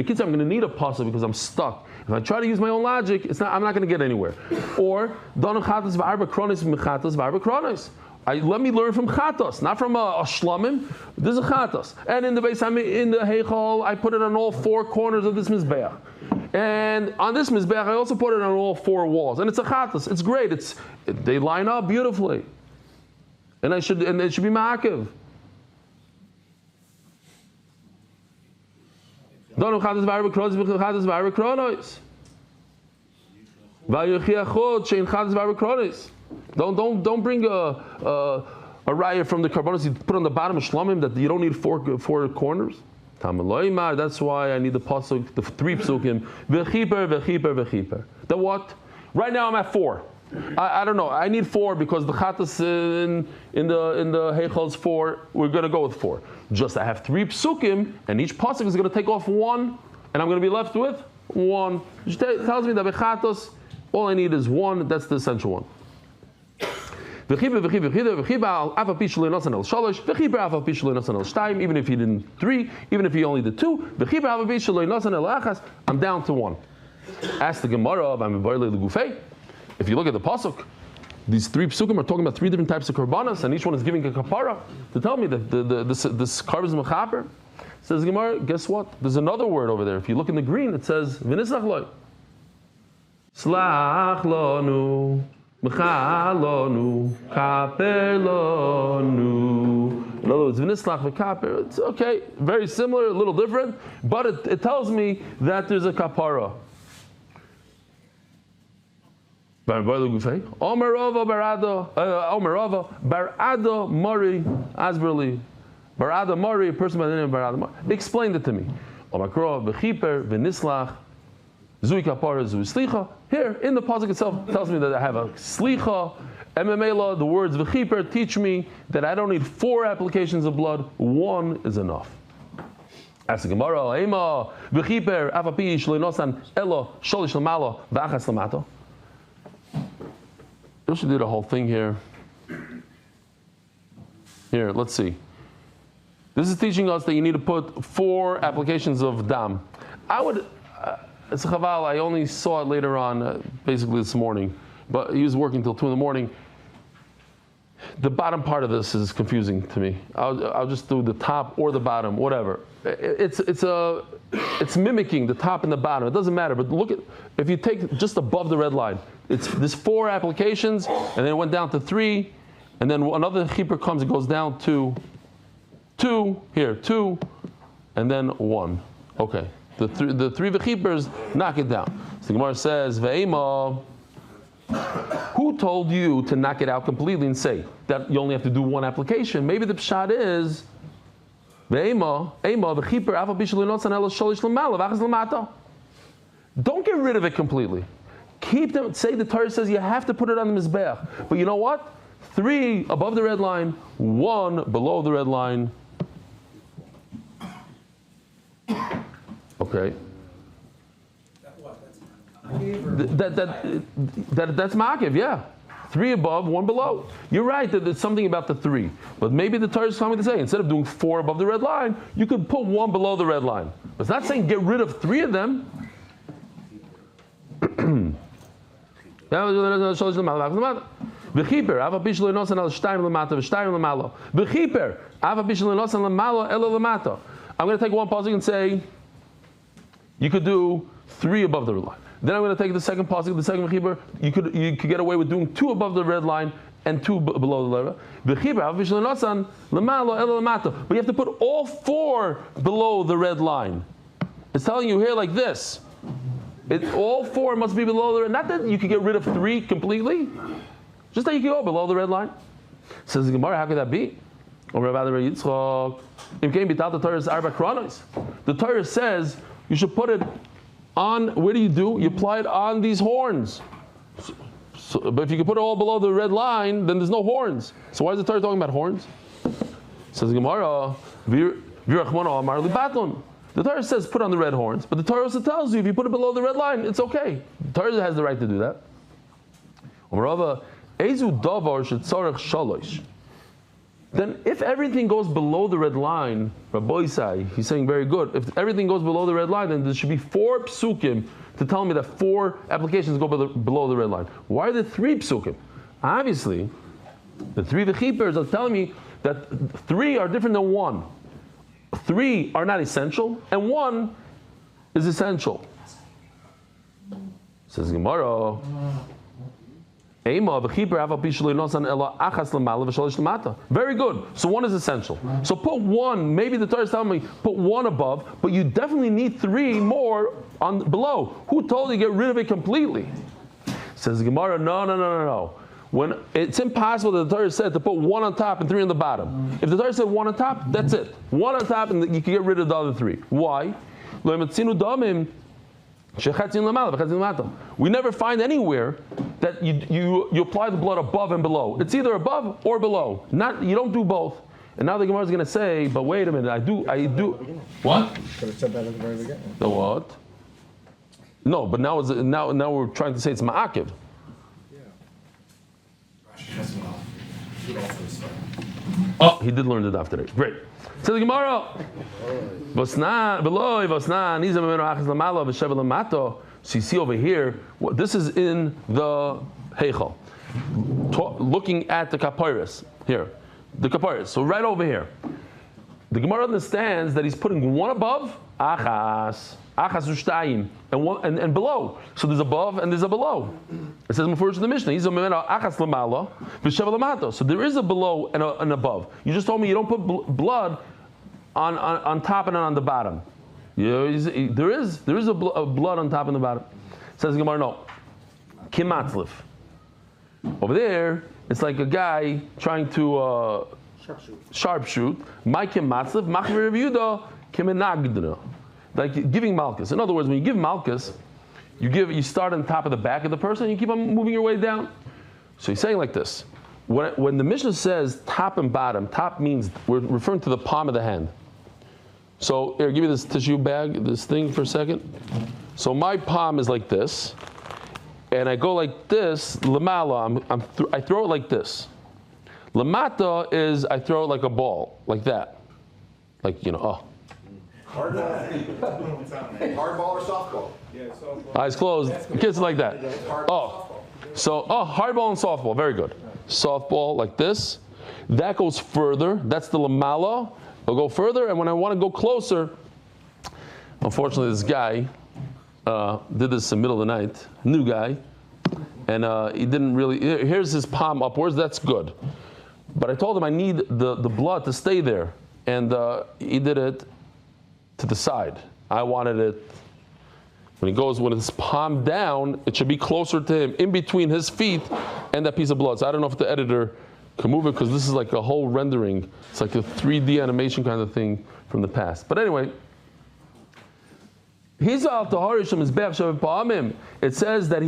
kids, I'm going to need a pasuk because I'm stuck. If I try to use my own logic, I'm not going to get anywhere. Or let me learn from chatos, not from a shlamim. This is a chatos. And in the base, in the heichal, I put it on all 4 corners of this mizbeach. And on this mizbeach, I also put it on all 4 walls. And it's a chatos. It's great. They line up beautifully. And it should be ma'akev. Don't bring a raya from the karbanos you put on the bottom of shlamim that you don't need 4 corners. That's why I need the pasuk, the 3 psukim. V'chiper. Then what? Right now I'm at 4. I don't know. I need 4 because the chatas in the heichal is 4. We're going to go with 4. Just I have 3 psukim, and each pasuk is going to take off 1, and I'm going to be left with 1. Which tells me that bechatos, all I need is 1. That's the essential one. Even if he didn't 3, even if he only did 2, I'm down to 1. Ask the Gemara, if you look at the pasuk, these three psukim are talking about three different types of korbanos, and each one is giving a kapara to tell me that this carbon is mechaper. Says Gemara, guess what? There's another word over there. If you look in the green, it says v'nislach loy. Slach lonu, mechalonu, kaper lonu. In other words, v'nislach v'kaper. It's okay, very similar, a little different, but it tells me that there's a kapara. Omerova barado mori asberli. Barada Mari, a person by the name of Barada Mari. Explained it to me. Omakro, v'chiper, v'nislach, zui kapara, zui slicha. Here, in the pasuk itself, tells me that I have a slicha. MMA, the words v'chiper teach me that I don't need 4 applications of blood. 1 is enough. Ask the Gemara, Ema, v'chiper, afapi, shlinosan, elo, sholish lamalo, v'achas lamato. You should do the whole thing here. Here, let's see. This is teaching us that you need to put 4 applications of dam. It's a chaval, I only saw it later on, basically this morning, but he was working till 2 in the morning. The bottom part of this is confusing to me. I'll just do the top or the bottom, whatever. It's mimicking the top and the bottom. It doesn't matter, but look at, if you take just above the red line, there's 4 applications, and then it went down to 3, and then another chipper comes and goes down to 2, here, 2, and then 1. Okay. The 3 v'chipers knock it down. So the Gemara says, Ve'ema, who told you to knock it out completely and say that you only have to do 1 application? Maybe the pshat is, Ve'ema, v'chiper, afa b'shalinotzan ela sholish l'mala, v'achas l'mata. Don't get rid of it completely. Keep them, say the Torah says you have to put it on the mizbeach. But you know what? 3 above the red line, 1 below the red line. Okay. That's makiv, yeah. 3 above, 1 below. You're right that there's something about the 3. But maybe the Torah is coming to say, instead of doing 4 above the red line, you could put 1 below the red line. But it's not saying get rid of 3 of them. V'chiper, ava bishlo inosan al shtayim lemata, v'shtayim lemalo. V'chiper, ava bishlo inosan lemalo, elo lemata. I'm going to take one pasuk and say, you could do 3 above the red line. Then I'm going to take the second pasuk, the second v'chiper. You could get away with doing 2 above the red line and 2 below the red line. V'chiper, ava bishlo inosan lemalo, elo lemata. But you have to put all 4 below the red line. It's telling you here like this. All 4 must be below the red line. Not that you could get rid of 3 completely. Just that you can go below the red line. Says the Gemara, how could that be? The Torah says you should put it on, where do? You apply it on these horns. But if you can put it all below the red line, then there's no horns. So why is the Torah talking about horns? Says the Gemara, the Torah says put on the red horns, but the Torah also tells you if you put it below the red line, it's okay. The Torah has the right to do that. Then if everything goes below the red line, Rabbi Isai, he's saying very good. If everything goes below the red line, then there should be 4 psukim to tell me that 4 applications go below the red line. Why are there 3 psukim? Obviously, the 3 v'chipers are telling me that 3 are different than 1. 3 are not essential, and 1 is essential. Says Gemara. Very good. So 1 is essential. So put 1, maybe the Torah is telling me, put 1 above, but you definitely need 3 more below. Who told you to get rid of it completely? Says the Gemara, no. When it's impossible that the Torah said to put 1 on top and 3 on the bottom. If the Torah said 1 on top, that's it. 1 on top and you can get rid of the other 3. Why? We never find anywhere that you apply the blood above and below. It's either above or below. You don't do both. And now the Gemara is going to say, but wait a minute, I do. What? Could have said that at the very beginning. The what? No, but now we're trying to say it's ma'akiv. Oh, he did learn the daf today. Great. So the Gemara, so So you see over here, this is in the Heichal. Looking at the Kapiris here, the Kapiris. So right over here, the Gemara understands that he's putting one above Achas Ushtayim, and below. So there's above and there's a below. It says Mufurish in the Mishnah. He's a Achas Lamala, V'Sheva Lamato. So there is a below and an above. You just told me you don't put blood on top and on the bottom. There is a blood on top and the bottom. It says Gemara, no. Kimatzlif. Over there, it's like a guy trying to sharpshoot. My kimatzlif, machmir Yehuda, kimenagdra. Like giving malchus. In other words, when you give malchus, you start on top of the back of the person, and you keep on moving your way down. So he's saying like this. When the Mishnah says top and bottom, top means we're referring to the palm of the hand. So here, give me this tissue bag, this thing for a second. So my palm is like this, and I go like this. Lamala, I throw it like this. Lamata is I throw it like a ball, like that, like Hardball or softball? Yeah, softball. Eyes closed. Kids like that. Hardball and softball. Very good. Softball like this. That goes further. That's the lamala. I'll go further, and when I want to go closer, unfortunately, this guy did this in the middle of the night. New guy, and he didn't really. Here's his palm upwards. That's good, but I told him I need the blood to stay there, and he did it to the side. I wanted it when he goes with his palm down. It should be closer to him, in between his feet and that piece of blood. So I don't know if the editor can move it, because this is like a whole rendering. It's like a 3D animation kind of thing from the past. But anyway, it says that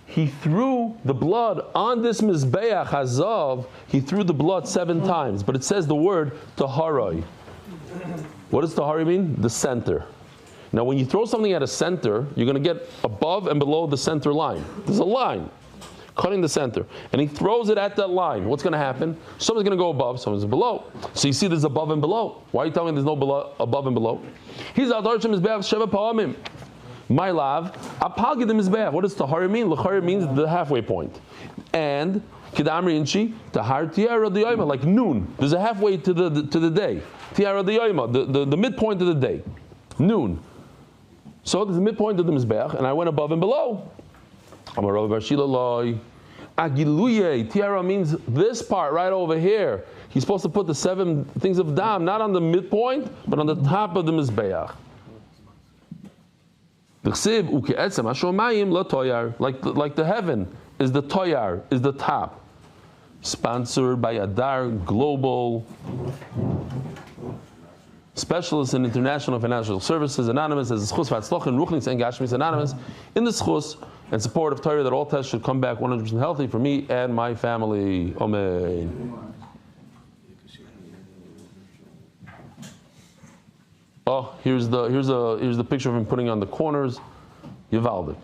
he threw the blood on this mizbeach hazav. He threw the blood 7 times, but it says the word taharoi. What does tahari mean? The center. Now, when you throw something at a center, you're going to get above and below the center line. There's a line cutting the center, and he throws it at that line. What's going to happen? Someone's going to go above, someone's below. So you see there's above and below. Why are you telling me there's no above and below? He's al darshim mizbeach sheva pa'amim. My love, apalgidim mizbeach. What does tahari mean? L'chari means the halfway point. And kidamri inchi tahar tiara diyayma, like noon. There's a halfway to the day. Tiara diyayma, the midpoint of the day, noon. So there's the midpoint of the mizbeach, and I went above and below. Agiluye, tiara means this part right over here. He's supposed to put the 7 things of dam, not on the midpoint, but on the top of the mizbeach. Like the heaven is the toyar, is the top. Sponsored by Adar Global, Specialist in International Financial Services, Anonymous, as Schus Vatzloch and Ruchnis and Gashmis Anonymous, in the Schus and support of Torah that all tests should come back 100% healthy for me and my family. Amen. Oh, here's the picture of him putting on the corners. Yivaldik.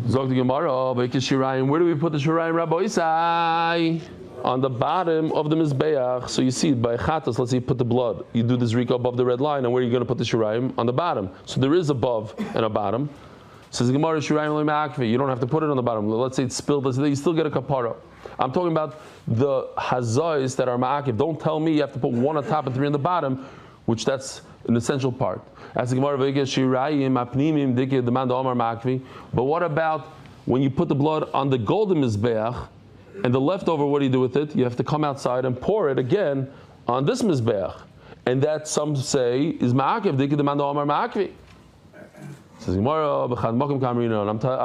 Zog the Gemara, where do we put the Shirayim, Rabbi Isai? On the bottom of the Mizbeach. So you see, by Chatas, let's say you put the blood. You do the Zrika above the red line, and where are you going to put the Shirayim? On the bottom. So there is above and a bottom. Says the Gemara, Shirayim Le'Ma'akvi. You don't have to put it on the bottom. Let's say it's spilled, you still get a kapara. I'm talking about the Hazais that are Ma'akiv. Don't tell me you have to put 1 on top and 3 on the bottom, which that's an essential part. As the Gemara, but what about when you put the blood on the golden Mizbeach, and the leftover, what do you do with it? You have to come outside and pour it again on this Mizbeach. And that, some say, is Ma'akiv, Dikid Demand Omar Ma'akvi. Says Gemara, I'm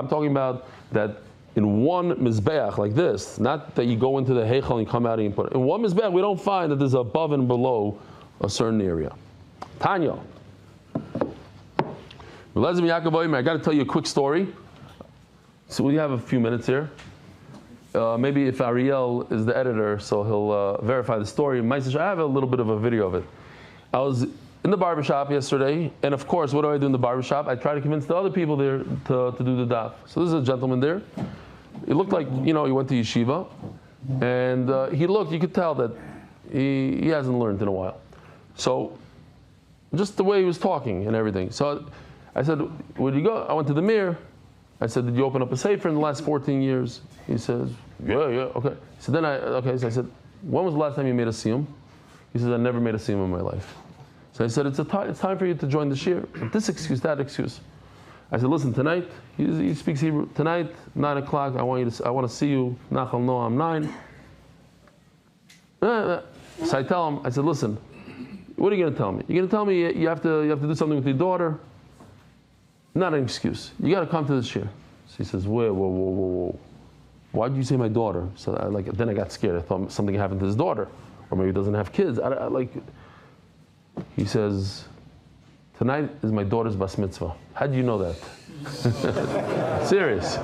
talking about that in one Mizbeach like this, not that you go into the Heichal and come out and you put it. In one Mizbeach, we don't find that there's above and below a certain area. Tanya. I got to tell you a quick story. So we have a few minutes here. Maybe if Ariel is the editor, so he'll verify the story. I have a little bit of a video of it. I was in the barbershop yesterday, and of course, what do I do in the barbershop? I try to convince the other people there to do the daf. So this is a gentleman there. It looked like, he went to yeshiva, and you could tell that he hasn't learned in a while. So just the way he was talking and everything. So I said, where'd you go? I went to the mirror. I said, did you open up a sefer in the last 14 years? He says, yeah, okay. So I said, when was the last time you made a siyum? He says, I never made a siyum in my life. So I said, it's time for you to join the shir. This excuse, that excuse. I said, listen, tonight, he speaks Hebrew. Tonight, 9 o'clock, I want to see you. Nachal Noam 9. So I tell him, I said, listen, what are you going to tell me? You're going to tell me you have to do something with your daughter? Not an excuse. You got to come to this shir. So he says, whoa. Why did you say my daughter? So then I got scared. I thought something happened to his daughter, or maybe he doesn't have kids. He says, tonight is my daughter's bas mitzvah. How do you know that? Serious.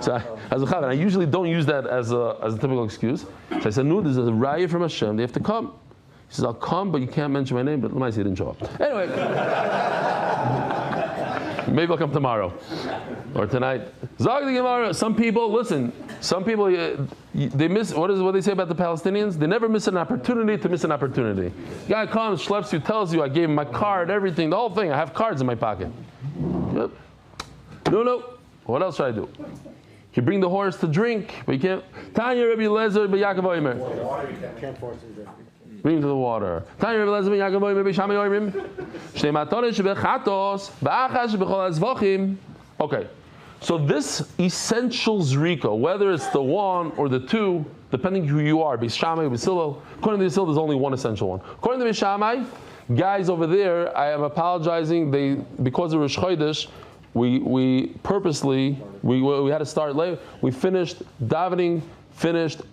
So I usually don't use that as a typical excuse. So I said, no, there's a raya from Hashem. They have to come. He says, I'll come, but you can't mention my name. But let me say he didn't show up. Anyway, maybe I'll come tomorrow or tonight. Zog the Gemara. Some people, listen. Some people they miss. What they say about the Palestinians? They never miss an opportunity to miss an opportunity. Guy comes, schleps you, tells you, I gave him my card, everything, the whole thing. I have cards in my pocket. Yep. No. What else should I do? You bring the horse to drink, but you can't. Tanya Rabbi Lezer b'Yaakov Omer. Can't force him to drink. Bring him to the water. Tanya Rabbi Lezer b'Yaakov Omer b'Shami Oimrim. Shnei matonis shebechatos ba'achas shebechol Zevachim. Okay. So this essential zrika, whether it's the one or the two, depending who you are, Beis Shammai, Beis Hillel. According to Beis Hillel, there's only one essential one. According to Beis Shammai, guys over there, I am apologizing. Because of Rosh Chodesh, we purposely had to start late. We finished davening,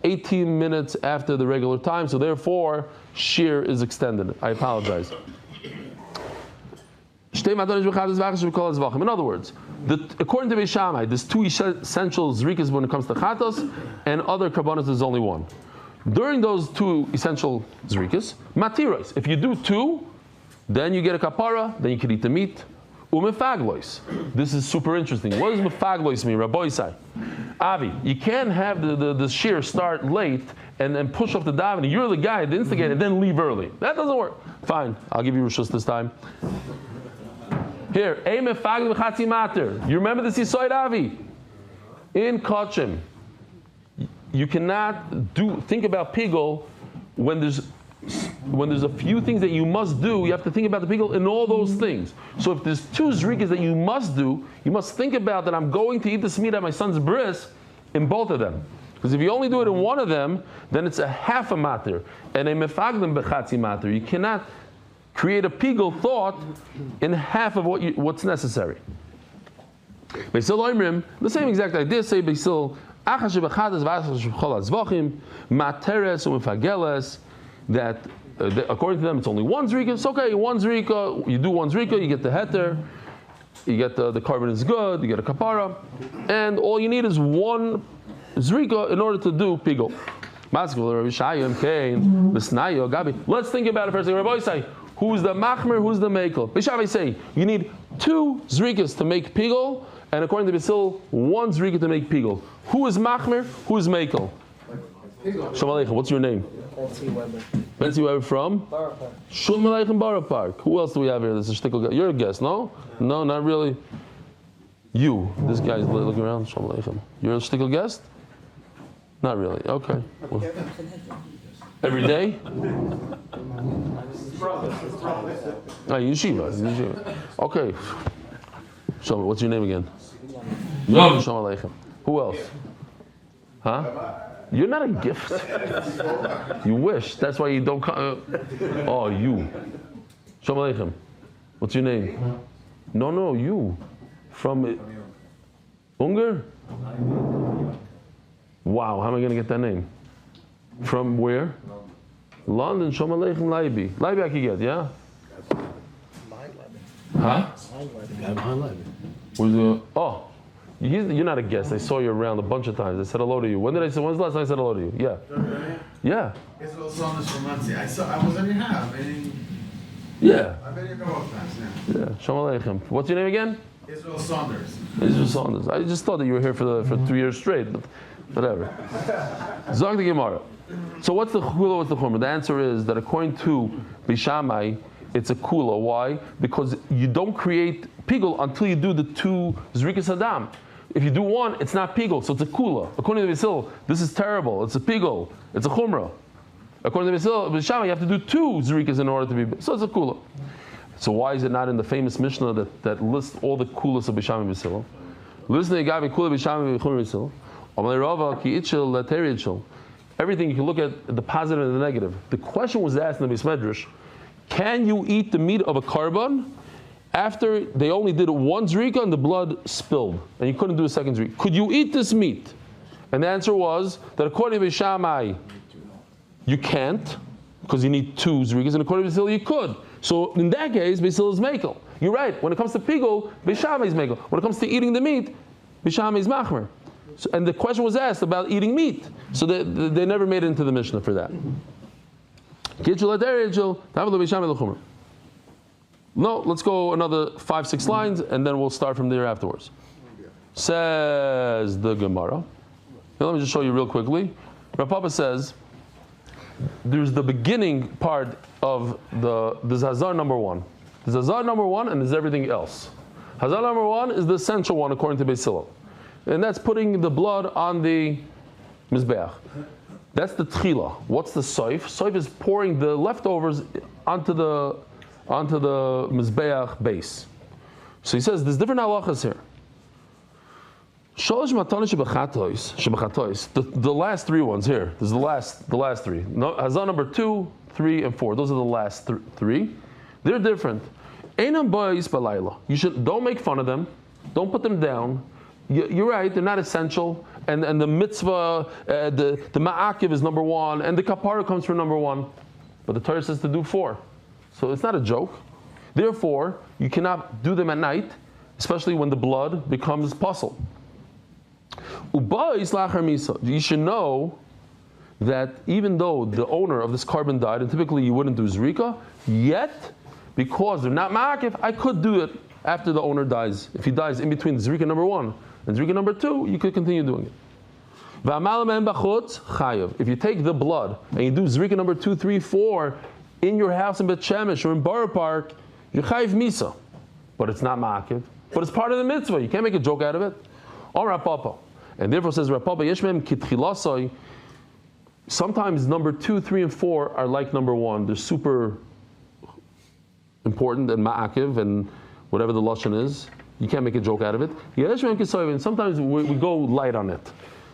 18 minutes after the regular time, so therefore shir is extended. I apologize. In other words, according to Beis Shammai, there's two essential zrikas when it comes to chatos, and other karbanos there's only one. During those two essential zrikas, matiros. If you do two, then you get a kapara, then you can eat the meat. Umefaglois. This is super interesting. What does mefaglois mean? Rabbi Isai. Avi, you can't have the shir start late and then push off the davening. You're the guy, the instigator, and then leave early. That doesn't work. Fine, I'll give you rishus this time. Here, you remember this Yisoid Avi? In Kachim, you cannot think about pigul when there's a few things that you must do. You have to think about the pigul in all those things. So if there's two zrikas that you must do, you must think about that I'm going to eat the meat at my son's bris in both of them. Because if you only do it in one of them, then it's a half a matir. And a mefaglim bechatzi matir. You cannot create a pigul thought in half of what's necessary. Beisil Oimrim, the same exact idea, say Beisil, Achash bechadas v'achash b'chol Zevachim, materes u'mefageles, that according to them it's only one zrika. It's okay, one zrika, you do one zrika, you get the heter, you get the carbon is good, you get a kapara, and all you need is one zrika in order to do pigul. Let's think about it for a second. Rabbi say, who's the machmer, who's the mekel? Bishavi say, you need two zrikas to make pigul, and according to Basil, one zrika to make pigul. Who is machmer, who is mekel? Shalom Aleichem, what's your name? Benzi Weber from? Borough Park. Shalom Aleichem Borough Park. Who else do we have here? This is a shtickle guy. You're a guest, no? No, not really. You. This guy's looking around. Shalom Aleichem. You're a shtickle guest? Not really. Okay. Well, every day? Yeshiva. Okay. Shalom. What's your name again? Shalom Aleichem. Who else? Huh? You're not a gift. You wish. That's why you don't come. Oh, you. Shalom Aleichem. What's your name? No, you. From Unger? Wow, how am I going to get that name? From where? London. Shalom Aleichem Leiba. Leiba I can get, yeah? Huh? Where's the... Oh. You're not a guest. I saw you around a bunch of times. I said hello to you. When's the last time I said hello to you? Yeah. Yeah. Israel Saunders from Monsey. I was in your house. Yeah. I've been here a couple of times now. Yeah. Shalom Aleichem. What's your name again? Israel Saunders. Israel Saunders. I just thought that you were here for 2 years straight, but whatever. Zog the Gemara. So what's the kula, what's the chumrah? The answer is that according to Beis Shammai, it's a kula. Why? Because you don't create pigul until you do the 2 zrikas hadam. If you do 1, it's not pigul, so it's a kula. According to Basil, this is terrible. It's a pigul. It's a chumrah. According to Basil, you have to do 2 zrikas in order to be. So it's a kula. So why is it not in the famous Mishnah that lists all the kulas of Bisham and Basil? Listen to Gabi kula Bisham and Basil. Everything you can look at the positive and the negative. The question was asked in the Beis Medrash: can you eat the meat of a karban after they only did 1 zrika and the blood spilled, and you couldn't do a second zrika? Could you eat this meat? And the answer was that according to Shammai, you can't, because you need 2 zrikas, and according to Basil, you could. So in that case, Basil is mekel. You're right. When it comes to pigul, Shammai is mekel. When it comes to eating the meat, Shammai is machmer. So, and the question was asked about eating meat, so they never made it into the Mishnah for that. No, let's go another 5-6 lines, and then we'll start from there afterwards. Says the Gemara. Now let me just show you real quickly. Rav Papa says there's the beginning part of there's Hazar number 1. There's Hazar number 1, and there's everything else. Hazar number 1 is the essential one according to Beis Hillel, and that's putting the blood on the mizbeach. That's the tchila. What's the soif? Soif is pouring the leftovers onto the mizbeach base. So he says there's different halachas here. Sholosh matanos shebachatois. The last 3 ones here. There's the last 3. Hazan number 2, 3, and 4. Those are the last 3. They're different. Einam bois balayla. Don't make fun of them. Don't put them down. You're right. They're not essential. And the mitzvah, the ma'akiv is number 1, and the kapara comes from number 1. But the Torah says to do 4. So it's not a joke. Therefore, you cannot do them at night, especially when the blood becomes puzzle. You should know that even though the owner of this carbon died, and typically you wouldn't do zrika, yet, because they're not ma'akiv, I could do it after the owner dies. If he dies in between zrika number 1 and zrika number 2, you could continue doing it. If you take the blood and you do zrika number 2, 3, 4 in your house in Bet Shemesh or in Borough Park, you're chayiv misa. But it's not ma'akiv. But it's part of the mitzvah. You can't make a joke out of it. Or Rapapa. And therefore says Rapapa, Yeshmem kitchilasoi. Sometimes number 2, 3, and 4 are like number 1. They're super important and ma'akiv and whatever the lashon is. You can't make a joke out of it. Yeshmem kitzoy, and sometimes we go light on it.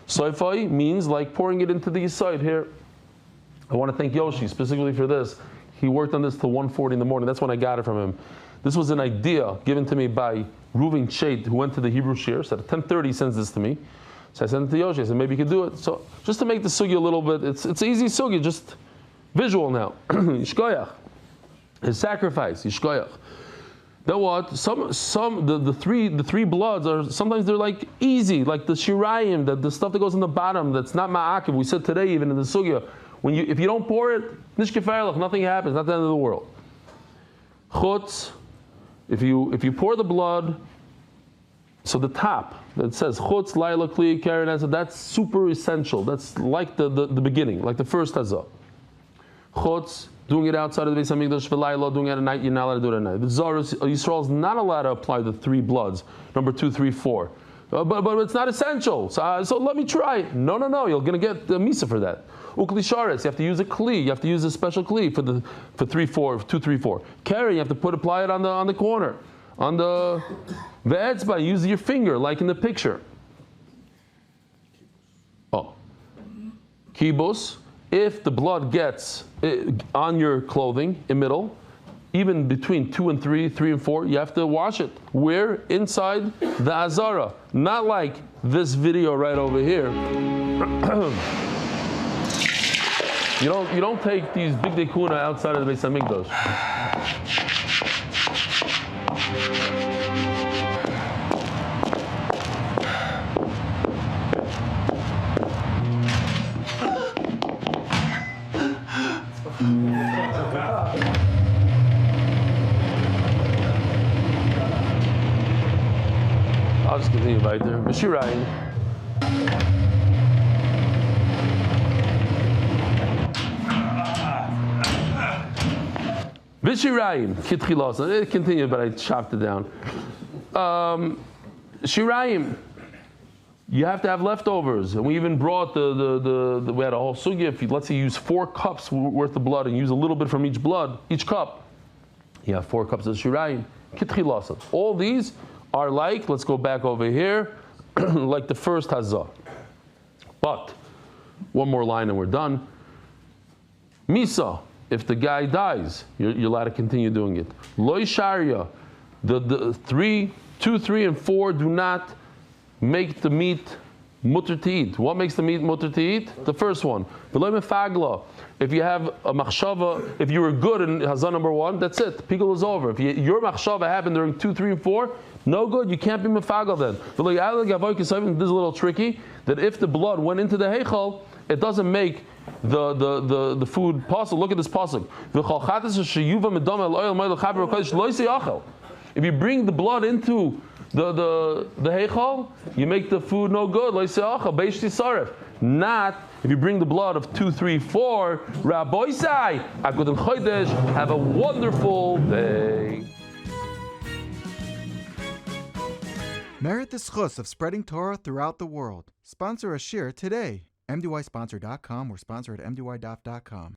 Soifai means like pouring it into the side here. I want to thank Yoshi specifically for this. He worked on this till 1:40 in the morning. That's when I got it from him. This was an idea given to me by Reuven Shade, who went to the Hebrew Shir. So at 10:30 he sends this to me. So I sent it to Yoshi. I said, maybe you could do it. So just to make the sugi a little bit, it's easy sugi, just visual now. Yishkoyach. His sacrifice, Yishkoyach. Then what? The three bloods are sometimes they're like easy, like the shirayim, the stuff that goes in the bottom that's not ma'akiv. We said today even in the sugya, if you don't pour it, nishkefarlach, nothing happens, not the end of the world. Chutz, if you pour the blood, so the top that says chutz laila kli karen, that's super essential. That's like the beginning, like the first hazah. Chutz, doing it outside of the Beis Hamikdash v'layla, doing it at night, you're not allowed to do it at night. The Zarus Yisrael is not allowed to apply the 3 bloods, number 2, 3, 4. But it's not essential. So let me try. No, you're going to get the misa for that. Ukli sharis, you have to use a kli. You have to use a special kli for 3, 4, 2, 3, 4. Carry, you have to apply it on the corner. On the ve'etzba, use your finger, like in the picture. Oh. Kibus. If the blood gets on your clothing in middle, even between 2 and 3, 3 and 4, you have to wash it. Where? Inside the azara. Not like this video right over here. You don't take these big dekuna outside of the Beis Hamikdash. I'll just continue right there. B'shirayim. B'shirayim. Kitchilos. It continued, but I chopped it down. Shirayim. You have to have leftovers, and we even brought the we had a whole sugya. If you, let's say you use 4 cups worth of blood and use a little bit from each cup, you have 4 cups of shirayim. Kitchilasa. All these are like, let's go back over here, like the first hazah. But one more line and we're done. Misa. If the guy dies, you're allowed to continue doing it. Loi sharia. The 2, 3, and 4 do not make the meat mutter to eat. What makes the meat mutter to eat? The first one. If you have a machshava, if you were good in hazan number 1, that's it. Pickle is over. If your machshava happened during 2, 3, and 4, no good. You can't be mefagel then. This is a little tricky. That if the blood went into the heichal, it doesn't make the food possible. Look at this pasuk. If you bring the blood into the heichal, you make the food no good. Not if you bring the blood of 2, 3, 4. Rabboisai, Agudin Chodesh, have a wonderful day. Merit the schus of spreading Torah throughout the world. Sponsor a shir today. MDYsponsor.com or sponsor at MDYDaf.com.